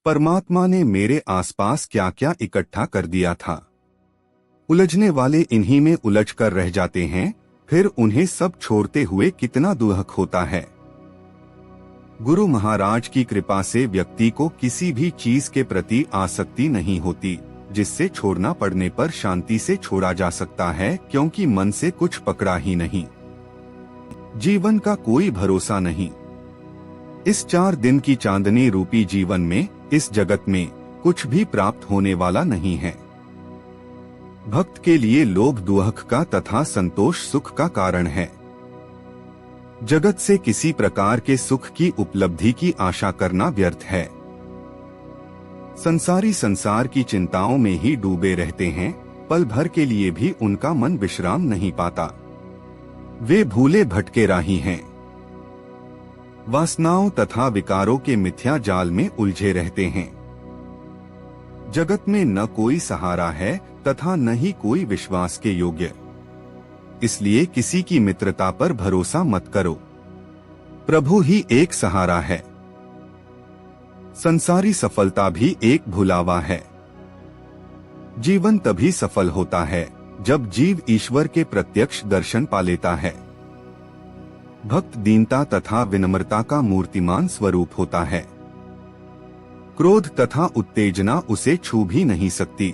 परमात्मा ने मेरे आसपास क्या क्या इकट्ठा कर दिया था। उलझने वाले इन्हीं में उलझ कर रह जाते हैं, फिर उन्हें सब छोड़ते हुए कितना दुख होता है। गुरु महाराज की कृपा से व्यक्ति को किसी भी चीज के प्रति आसक्ति नहीं होती, जिससे छोड़ना पड़ने पर शांति से छोड़ा जा सकता है, क्योंकि मन से कुछ पकड़ा ही नहीं। जीवन का कोई भरोसा नहीं। इस 4 दिन की चांदनी रूपी जीवन में, इस जगत में कुछ भी प्राप्त होने वाला नहीं है। भक्त के लिए लोभ दुख का तथा संतोष सुख का कारण है। जगत से किसी प्रकार के सुख की उपलब्धि की आशा करना व्यर्थ है। संसारी संसार की चिंताओं में ही डूबे रहते हैं, पल भर के लिए भी उनका मन विश्राम नहीं पाता। वे भूले भटके राही हैं। वासनाओं तथा विकारों के मिथ्या जाल में उलझे रहते हैं। जगत में न कोई सहारा है तथा न ही कोई विश्वास के योग्य। इसलिए किसी की मित्रता पर भरोसा मत करो। प्रभु ही एक सहारा है। संसारी सफलता भी एक भुलावा है। जीवन तभी सफल होता है जब जीव ईश्वर के प्रत्यक्ष दर्शन पा लेता है। भक्त दीनता तथा विनम्रता का मूर्तिमान स्वरूप होता है। क्रोध तथा उत्तेजना उसे छू भी नहीं सकती।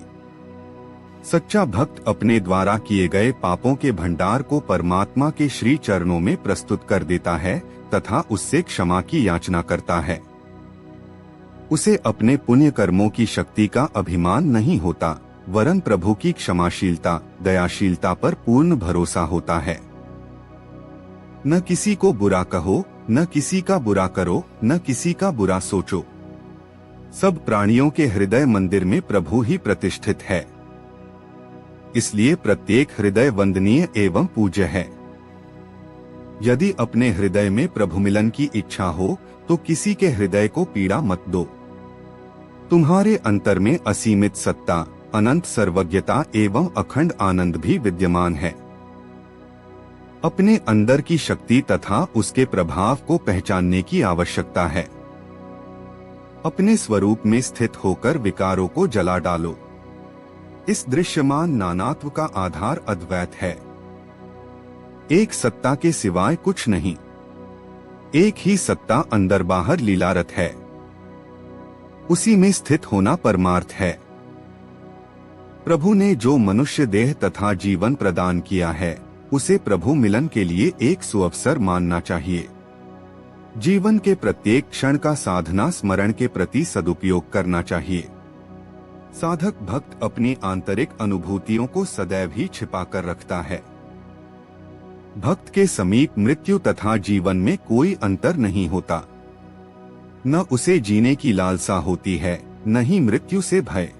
सच्चा भक्त अपने द्वारा किए गए पापों के भंडार को परमात्मा के श्री चरणों में प्रस्तुत कर देता है तथा उससे क्षमा की याचना करता है। उसे अपने पुण्य कर्मों की शक्ति का अभिमान नहीं होता, वरन प्रभु की क्षमाशीलता दयाशीलता पर पूर्ण भरोसा होता है। न किसी को बुरा कहो, न किसी का बुरा करो, न किसी का बुरा सोचो। सब प्राणियों के हृदय मंदिर में प्रभु ही प्रतिष्ठित है। इसलिए प्रत्येक हृदय वंदनीय एवं पूज्य है। यदि अपने हृदय में प्रभु मिलन की इच्छा हो तो किसी के हृदय को पीड़ा मत दो। तुम्हारे अंतर में असीमित सत्ता, अनंत सर्वज्ञता एवं अखंड आनंद भी विद्यमान है। अपने अंदर की शक्ति तथा उसके प्रभाव को पहचानने की आवश्यकता है। अपने स्वरूप में स्थित होकर विकारों को जला डालो। इस दृश्यमान नानात्व का आधार अद्वैत है। एक सत्ता के सिवाय कुछ नहीं। एक ही सत्ता अंदर बाहर लीलारत है। उसी में स्थित होना परमार्थ है। प्रभु ने जो मनुष्य देह तथा जीवन प्रदान किया है, उसे प्रभु मिलन के लिए एक सुअवसर मानना चाहिए। जीवन के प्रत्येक क्षण का साधना स्मरण के प्रति सदुपयोग करना चाहिए। साधक भक्त अपनी आंतरिक अनुभूतियों को सदैव ही छिपा कर रखता है। भक्त के समीप मृत्यु तथा जीवन में कोई अंतर नहीं होता। न उसे जीने की लालसा होती है, न ही मृत्यु से भय।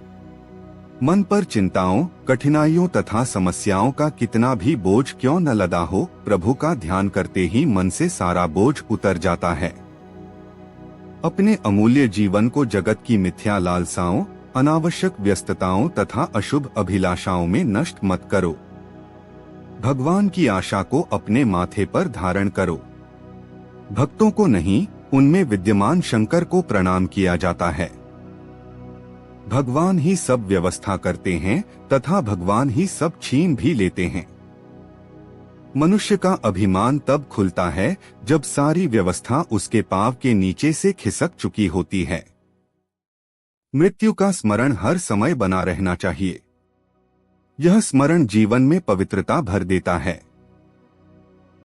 मन पर चिंताओं, कठिनाइयों तथा समस्याओं का कितना भी बोझ क्यों न लदा हो, प्रभु का ध्यान करते ही मन से सारा बोझ उतर जाता है। अपने अमूल्य जीवन को जगत की मिथ्या लालसाओं, अनावश्यक व्यस्तताओं तथा अशुभ अभिलाषाओं में नष्ट मत करो। भगवान की आशा को अपने माथे पर धारण करो। भक्तों को नहीं, उनमें विद्यमान शंकर को प्रणाम किया जाता है। भगवान ही सब व्यवस्था करते हैं तथा भगवान ही सब छीन भी लेते हैं। मनुष्य का अभिमान तब खुलता है जब सारी व्यवस्था उसके पांव के नीचे से खिसक चुकी होती है। मृत्यु का स्मरण हर समय बना रहना चाहिए। यह स्मरण जीवन में पवित्रता भर देता है।